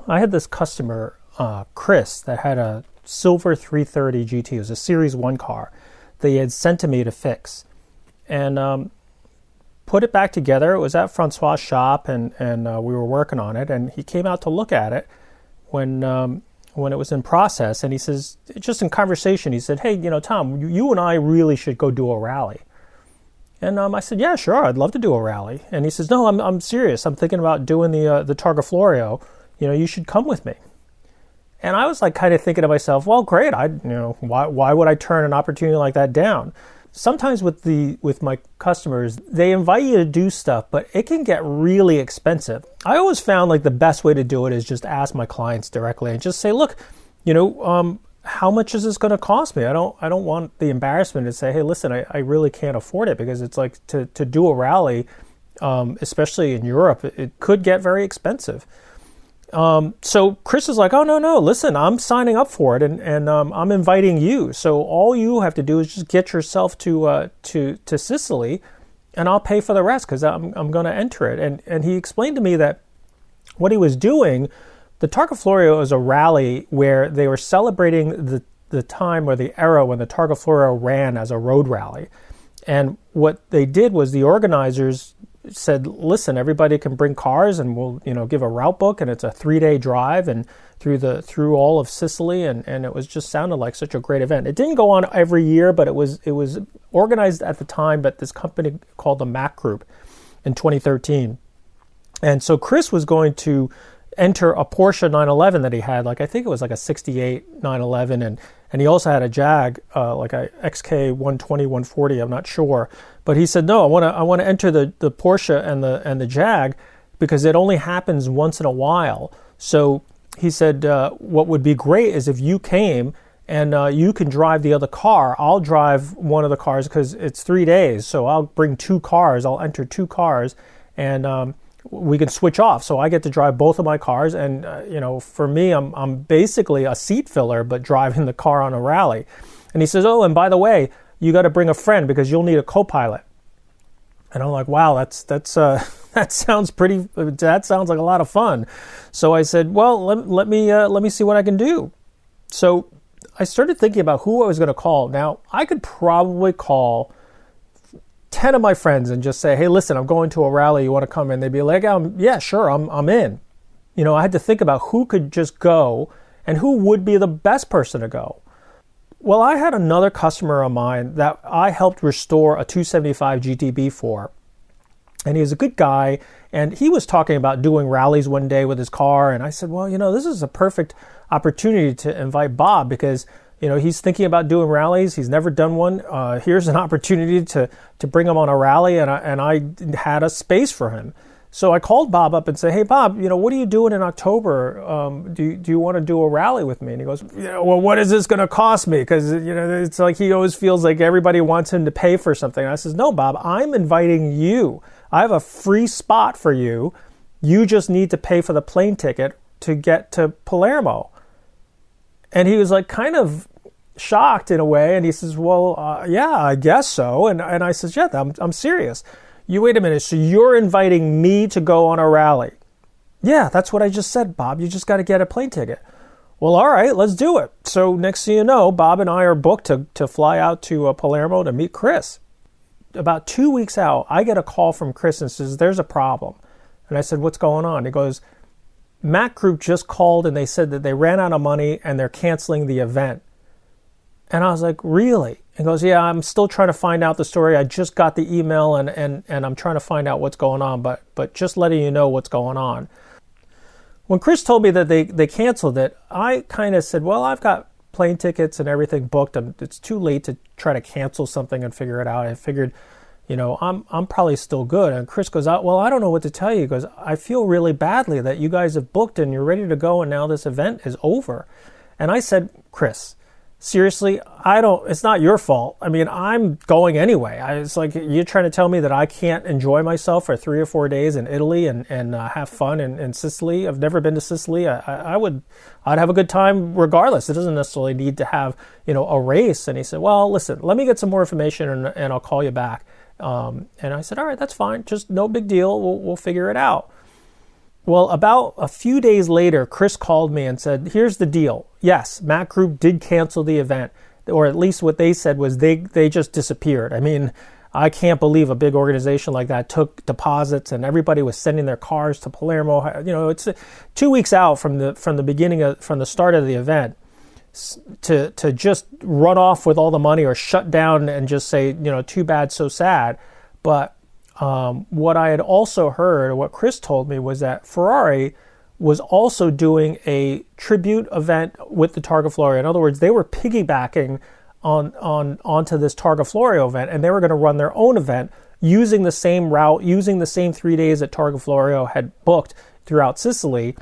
I had this customer, Chris, that had a silver 330 GT. It was a Series 1 car that he had sent to me to fix. And put it back together. It was at Francois' shop, and we were working on it. And he came out to look at it when it was in process. And he says, just in conversation, he said, "Hey, Tom, you and I really should go do a rally." And I said, "Yeah, sure, I'd love to do a rally." And he says, "No, I'm serious. I'm thinking about doing the Targa Florio. You should come with me." And I was like kind of thinking to myself, well, great. Why would I turn an opportunity like that down? Sometimes with my customers, they invite you to do stuff, but it can get really expensive. I always found like the best way to do it is just ask my clients directly and just say, "Look, how much is this going to cost me?" I don't want the embarrassment to say, "Hey, listen, I really can't afford it," because it's like to do a rally, especially in Europe, it could get very expensive. So Chris is like, "Oh, no, listen, I'm signing up for it and I'm inviting you. So all you have to do is just get yourself to Sicily and I'll pay for the rest because I'm going to enter it." And he explained to me that what he was doing, the Targa Florio is a rally where they were celebrating the time or the era when the Targa Florio ran as a road rally. And what they did was the organizers said, "Listen, everybody can bring cars and we'll give a route book, and it's a 3-day drive and through all of Sicily," and it was just sounded like such a great event. It didn't go on every year, but it was organized at the time by this company called the Mack Group in 2013. And so Chris was going to enter a Porsche 911 that he had, I think it was like a 68 911, and he also had a Jag, like a XK 120 140, I'm not sure. But he said, "No, I want to enter the Porsche and the Jag because it only happens once in a while." So he said, "What would be great is if you came and you can drive the other car. I'll drive one of the cars because it's 3 days. So I'll bring 2 cars. I'll enter 2 cars and we can switch off. So I get to drive both of my cars. And, for me, I'm basically a seat filler, but driving the car on a rally." And he says, "Oh, and by the way, you got to bring a friend because you'll need a co-pilot." And I'm like, wow, that sounds like a lot of fun. So I said, well, let me see what I can do. So I started thinking about who I was going to call. Now, I could probably call 10 of my friends and just say, "Hey, listen, I'm going to a rally. You want to come in?" They'd be like, "Yeah, sure, I'm in." I had to think about who could just go and who would be the best person to go. Well, I had another customer of mine that I helped restore a 275 GTB for. And he was a good guy. And he was talking about doing rallies one day with his car. And I said, well, this is a perfect opportunity to invite Bob because, he's thinking about doing rallies. He's never done one. Here's an opportunity to bring him on a rally. And I had a space for him. So I called Bob up and said, "Hey, Bob, what are you doing in October? Do you want to do a rally with me?" And he goes, "Well, what is this going to cost me?" Because, it's like he always feels like everybody wants him to pay for something. And I says, "No, Bob, I'm inviting you. I have a free spot for you. You just need to pay for the plane ticket to get to Palermo." And he was like kind of shocked in a way. And he says, "Well, yeah, I guess so." And I says, "Yeah, I'm serious." "You wait a minute, so you're inviting me to go on a rally?" "Yeah, that's what I just said, Bob. You just got to get a plane ticket." "Well, all right, let's do it." So next thing you know, Bob and I are booked to fly out to Palermo to meet Chris. About 2 weeks out, I get a call from Chris and says, "There's a problem." And I said, "What's going on?" He goes, "Mack Group just called and they said that they ran out of money and they're canceling the event." And I was like, "Really?" He goes, "Yeah, I'm still trying to find out the story. I just got the email and I'm trying to find out what's going on, but just letting you know what's going on." When Chris told me that they canceled it, I kind of said, well, I've got plane tickets and everything booked, and it's too late to try to cancel something and figure it out. I figured, I'm probably still good. And Chris goes, "Well, I don't know what to tell you." He goes, "I feel really badly that you guys have booked and you're ready to go and now this event is over." And I said, "Chris, seriously, it's not your fault. I mean, I'm going anyway. It's like you're trying to tell me that I can't enjoy myself for 3 or 4 days in Italy and have fun in Sicily. I've never been to Sicily. I'd have a good time regardless. It doesn't necessarily need to have, a race." And he said, "Well, listen, let me get some more information and I'll call you back." And I said, "All right, that's fine. Just no big deal. We'll figure it out." Well, about a few days later, Chris called me and said, here's the deal. Yes, Mac Group did cancel the event, or at least what they said was they just disappeared. I mean, I can't believe a big organization like that took deposits and everybody was sending their cars to Palermo. You know, it's 2 weeks out from the start of the event to just run off with all the money or shut down and just say, you know, too bad, so sad. But what I had also heard, or what Chris told me, was that Ferrari was also doing a tribute event with the Targa Florio. In other words, they were piggybacking onto this Targa Florio event, and they were going to run their own event using the same route, using the same 3 days that Targa Florio had booked throughout Sicily.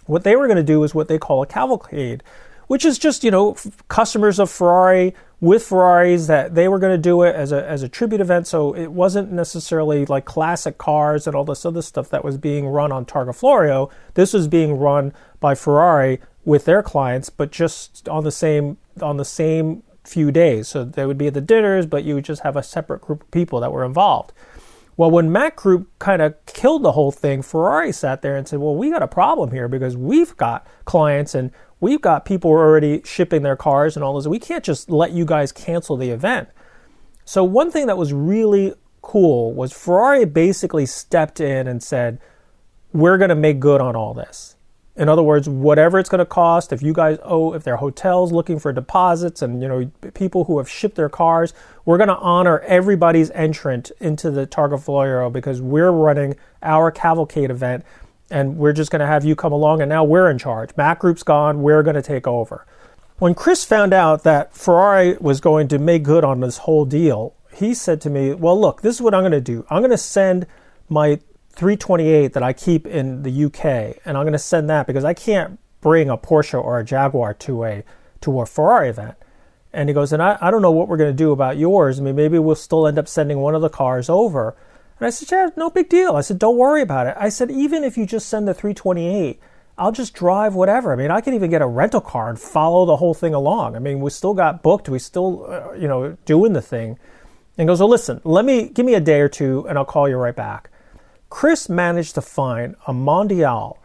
What they were going to do is what they call a cavalcade, which is just, you know, customers of Ferrari with Ferraris, that they were going to do it as a tribute event. So it wasn't necessarily like classic cars and all this other stuff that was being run on Targa Florio. This was being run by Ferrari with their clients, but just on the same few days. So they would be at the dinners, but you would just have a separate group of people that were involved. Well, when Mac Group kind of killed the whole thing, Ferrari sat there and said, well, we got a problem here because we've got clients and we've got people who are already shipping their cars and all this. We can't just let you guys cancel the event. So one thing that was really cool was Ferrari basically stepped in and said, we're going to make good on all this. In other words, whatever it's going to cost, if you guys owe, if there are hotels looking for deposits and, you know, people who have shipped their cars, we're going to honor everybody's entrant into the Targa Florio because we're running our cavalcade event and we're just going to have you come along, and now we're in charge. Mac Group's gone, we're going to take over. When Chris found out that Ferrari was going to make good on this whole deal, he said to me, well, look, this is what I'm going to do. I'm going to send my 328 that I keep in the UK, and I'm going to send that because I can't bring a Porsche or a Jaguar to a Ferrari event. And he goes, and I don't know what we're going to do about yours. I mean, maybe we'll still end up sending one of the cars over. And I said, yeah, no big deal. I said, don't worry about it. I said, even if you just send the 328, I'll just drive whatever. I mean, I can even get a rental car and follow the whole thing along. I mean, we still got booked. We still, doing the thing. And he goes, well, listen, give me a day or two and I'll call you right back. Chris managed to find a Mondial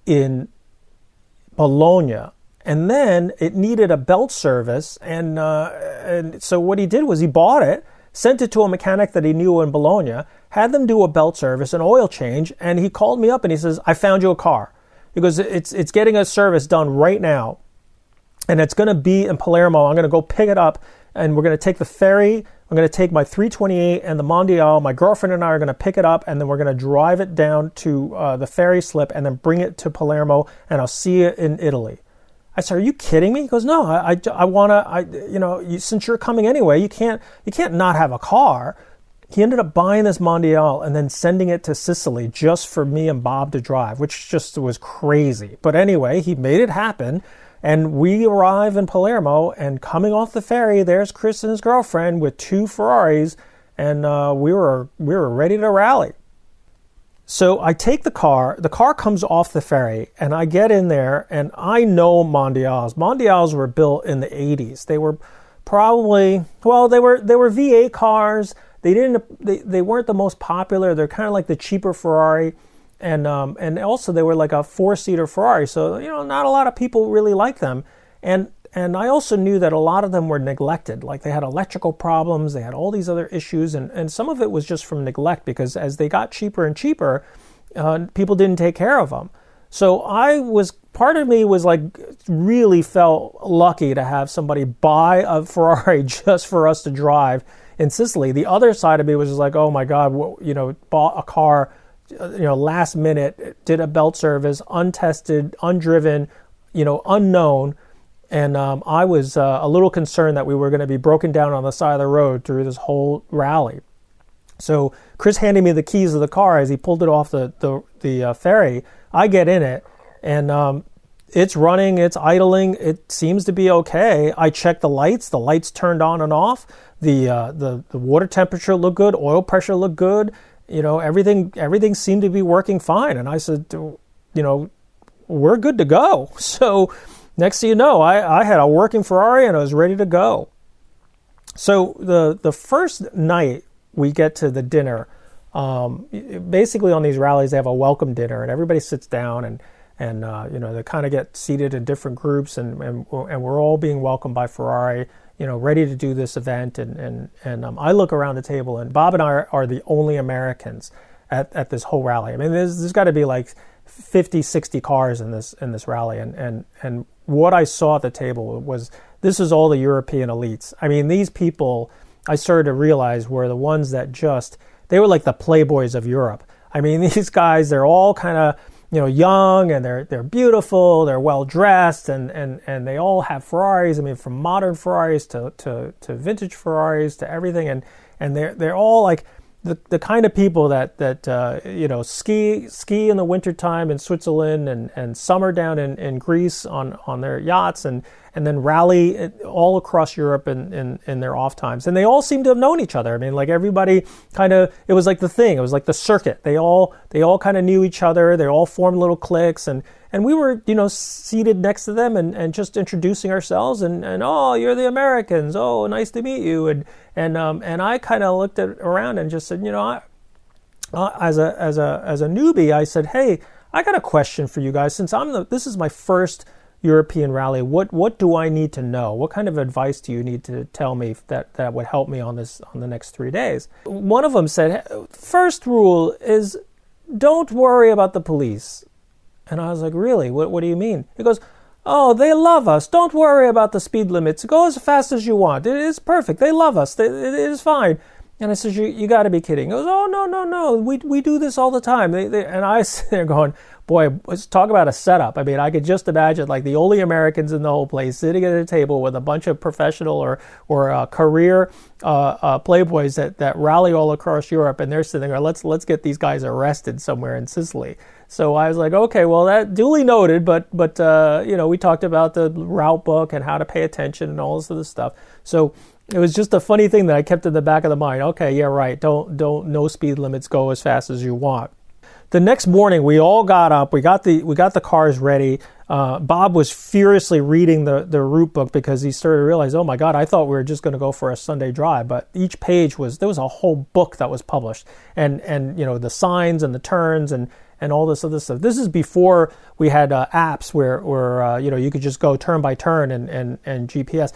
in Bologna, and then it needed a belt service, and so what he did was he bought it, sent it to a mechanic that he knew in Bologna, had them do a belt service, an oil change, and he called me up and he says, I found you a car. He goes, it's getting a service done right now, and it's going to be in Palermo. I'm going to go pick it up, and we're going to take the ferry. I'm going to take my 328 and the Mondial. My girlfriend and I are going to pick it up, and then we're going to drive it down to the ferry slip and then bring it to Palermo, and I'll see you in Italy. I said, are you kidding me? He goes, no, I want to, since you're coming anyway, you can't not have a car. He ended up buying this Mondial and then sending it to Sicily just for me and Bob to drive, which just was crazy. But anyway, he made it happen. And we arrive in Palermo, and coming off the ferry, there's Chris and his girlfriend with 2 Ferraris, and we were ready to rally. So I take the car comes off the ferry, and I get in there, and I know Mondials. Mondials were built in the 80s. They were probably, they were V8 cars. They weren't the most popular. They're kind of like the cheaper Ferrari. And also they were like a 4-seater Ferrari, so not a lot of people really like them. And I also knew that a lot of them were neglected, like they had electrical problems, they had all these other issues, and some of it was just from neglect because as they got cheaper and cheaper, people didn't take care of them. So part of me was like really felt lucky to have somebody buy a Ferrari just for us to drive in Sicily. The other side of me was just like, oh my God, bought a car. Last minute, did a belt service, untested, undriven, unknown. And I was a little concerned that we were going to be broken down on the side of the road through this whole rally. So Chris handed me the keys of the car as he pulled it off the ferry. I get in it, and it's running, it's idling, it seems to be okay. I checked the lights turned on and off. The water temperature looked good, oil pressure looked good. Everything seemed to be working fine. And I said, we're good to go. So next thing you know, I had a working Ferrari and I was ready to go. So the first night we get to the dinner, Basically on these rallies, they have a welcome dinner and everybody sits down and they kind of get seated in different groups and we're all being welcomed by Ferrari, ready to do this event. And I look around the table and Bob and I are the only Americans at this whole rally. I mean, there's got to be like 50, 60 cars in this rally. And what I saw at the table was, this is all the European elites. I mean, these people, I started to realize, were the ones that they were like the playboys of Europe. I mean, these guys, they're all kind of, young, and they're beautiful, they're well dressed, and they all have Ferraris. I mean, from modern Ferraris to vintage Ferraris to everything, and they're all like the kind of people that ski in the wintertime in Switzerland and summer down in Greece on their yachts and then rally all across Europe in their off times. And they all seem to have known each other. I mean, like everybody it was like the thing. It was like the circuit. They all kind of knew each other. They all formed little cliques. And we were, seated next to them and just introducing ourselves and oh, you're the Americans. Oh, nice to meet you. And I kind of looked around and just said, as a newbie, I said, hey, I got a question for you guys. Since this is my first European rally, what do I need to know? What kind of advice do you need to tell me that would help me on the next 3 days? One of them said, first rule is don't worry about the police. And I was like, really? What do you mean? He goes, oh, they love us. Don't worry about the speed limits. Go as fast as you want. It is perfect. They love us. It is fine. And I said, you got to be kidding. He goes, oh, no. We do this all the time. And I sit there going, boy, let's talk about a setup. I mean, I could just imagine like the only Americans in the whole place sitting at a table with a bunch of professional or career playboys that rally all across Europe, and they're sitting there, let's get these guys arrested somewhere in Sicily. So I was like, okay, well, that duly noted, but we talked about the route book and how to pay attention and all this other stuff. So it was just a funny thing that I kept in the back of the mind. Okay, yeah, right. Don't no speed limits. Go as fast as you want. The next morning, we all got up. We got the cars ready. Bob was furiously reading the route book because he started to realize, oh my God, I thought we were just going to go for a Sunday drive. But each page there was a whole book that was published, and the signs and the turns and all this other stuff. This is before we had apps where you could just go turn by turn and GPS.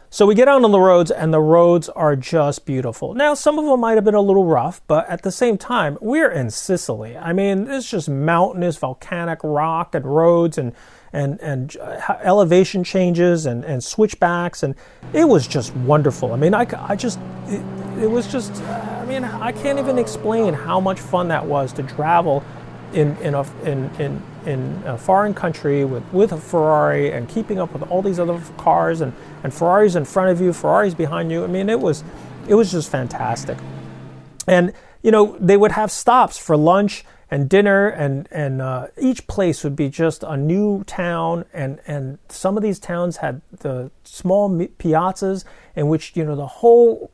So we get out on the roads, and the roads are just beautiful. Now, some of them might have been a little rough, but at the same time, we're in Sicily. I mean, it's just mountainous, volcanic rock and roads and elevation changes and switchbacks, and it was just wonderful. I mean, I can't even explain how much fun that was to travel in a foreign country with a Ferrari and keeping up with all these other cars and Ferraris in front of you, Ferraris behind you. I mean, it was just fantastic. And they would have stops for lunch and dinner, and each place would be just a new town, and some of these towns had the small piazzas in which the whole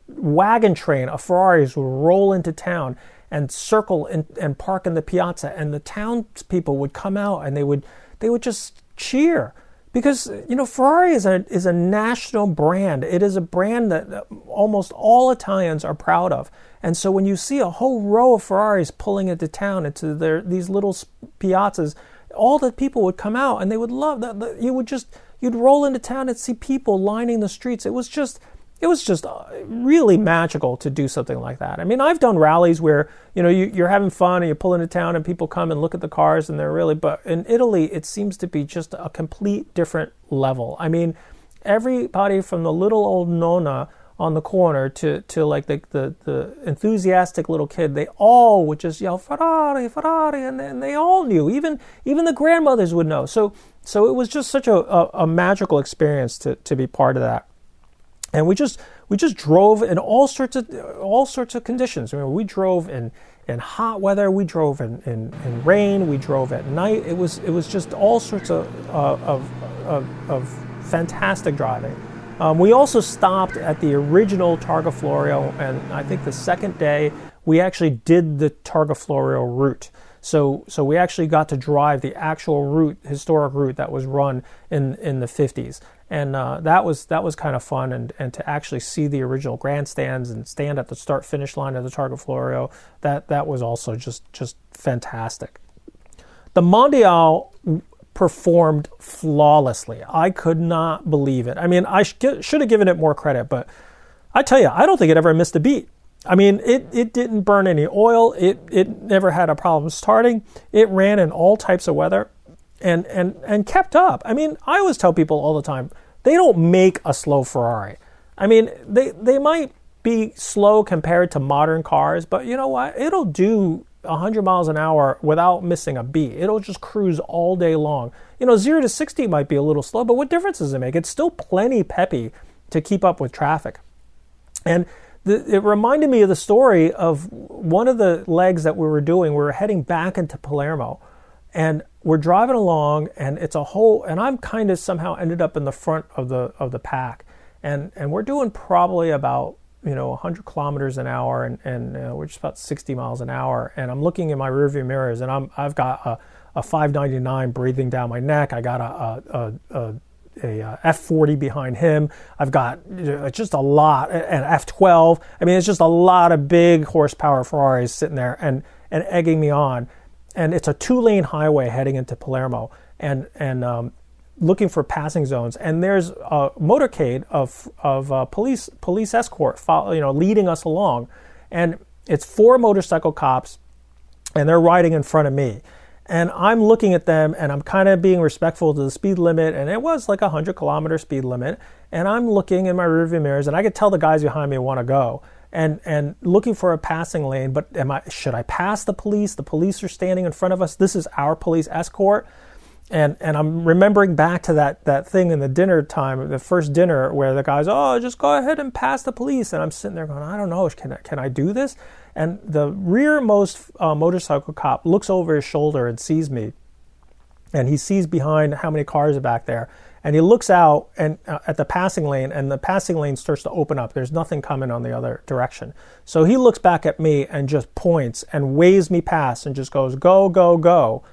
wagon train of Ferraris would roll into town and circle and park in the piazza, and the townspeople would come out and they would just cheer because Ferrari is a national brand. It is a brand that almost all Italians are proud of, and so when you see a whole row of Ferraris pulling into town into these little piazzas, all the people would come out and they would love that. You'd roll into town and see people lining the streets. It was just really magical to do something like that. I mean, I've done rallies where, you're having fun and you pull into town and people come and look at the cars and but in Italy, it seems to be just a complete different level. I mean, everybody from the little old nonna on the corner to like the enthusiastic little kid, they all would just yell, Ferrari, Ferrari, and they all knew, even the grandmothers would know. So it was just such a magical experience to be part of that. And we just drove in all sorts of conditions. I mean, we drove in hot weather, we drove in rain, we drove at night. It was just all sorts of fantastic driving. We also stopped at the original Targa Florio, and I think the second day we actually did the Targa Florio route. So we actually got to drive the actual route, historic route that was run in the 50s. And that was kind of fun, and to actually see the original grandstands and stand at the start-finish line of the Targa Florio, that was also just fantastic. The Mondial performed flawlessly. I could not believe it. I mean, I should have given it more credit, but I tell you, I don't think it ever missed a beat. I mean, it didn't burn any oil. It never had a problem starting. It ran in all types of weather. And kept up. I mean, I always tell people all the time, they don't make a slow Ferrari. I mean, they might be slow compared to modern cars, but you know what? It'll do 100 miles an hour without missing a beat. It'll just cruise all day long. 0 to 60 might be a little slow, but what difference does it make? It's still plenty peppy to keep up with traffic. And it reminded me of the story of one of the legs that we were doing. We were heading back into Palermo, and we're driving along, and and I'm kind of somehow ended up in the front of the pack, and we're doing probably about 100 kilometers an hour, and we're just about 60 miles an hour, and I'm looking in my rearview mirrors, and I've got a 599 breathing down my neck. I got a F40 behind him. I've got just a lot, an F12. I mean, it's just a lot of big horsepower Ferraris sitting there and egging me on. And it's a 2-lane highway heading into Palermo, and looking for passing zones. And there's a motorcade of police escort, leading us along, and it's 4 motorcycle cops, and they're riding in front of me. And I'm looking at them, and I'm kind of being respectful to the speed limit, and it was like 100-kilometer speed limit. And I'm looking in my rearview mirrors, and I could tell the guys behind me want to go. And looking for a passing lane, but should I pass the police? The police are standing in front of us. This is our police escort. And I'm remembering back to that thing in the dinner time, the first dinner, where the guy's, oh, just go ahead and pass the police. And I'm sitting there going, I don't know, can I do this? And the rearmost motorcycle cop looks over his shoulder and sees me. And he sees behind how many cars are back there. And he looks out and at the passing lane, and the passing lane starts to open up. There's nothing coming on the other direction. So he looks back at me and just points and waves me past and just goes, go, go, go.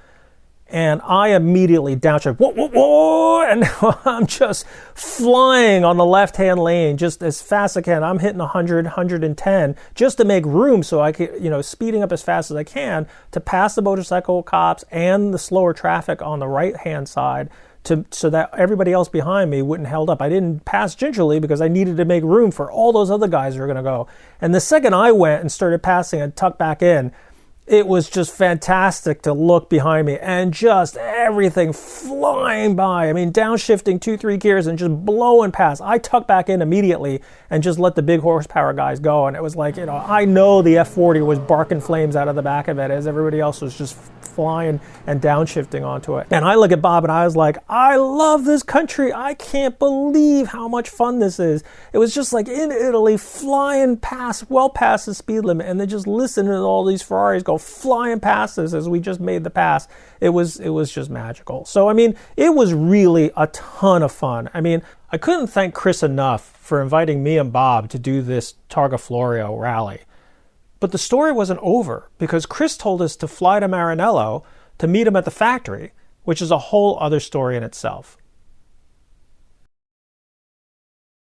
And I immediately downshift, whoa, whoa, whoa, and I'm just flying on the left-hand lane just as fast as I can. I'm hitting 100, 110 just to make room so I can, speeding up as fast as I can to pass the motorcycle cops and the slower traffic on the right-hand side, so that everybody else behind me wouldn't held up. I didn't pass gingerly because I needed to make room for all those other guys who were going to go. And the second I went and started passing and tucked back in, it was just fantastic to look behind me and just everything flying by. I mean, downshifting 2-3 gears and just blowing past. I tucked back in immediately and just let the big horsepower guys go. And it was like, I know the F40 was barking flames out of the back of it as everybody else was just flying and downshifting onto it. And I look at Bob and I was like, I love this country. I can't believe how much fun this is. It was just like in Italy, flying past, well past the speed limit, and then just listening to all these Ferraris go flying past us as we just made the pass. It was just magical. So, I mean, it was really a ton of fun. I mean, I couldn't thank Chris enough for inviting me and Bob to do this Targa Florio rally. But the story wasn't over, because Chris told us to fly to Maranello to meet him at the factory, which is a whole other story in itself.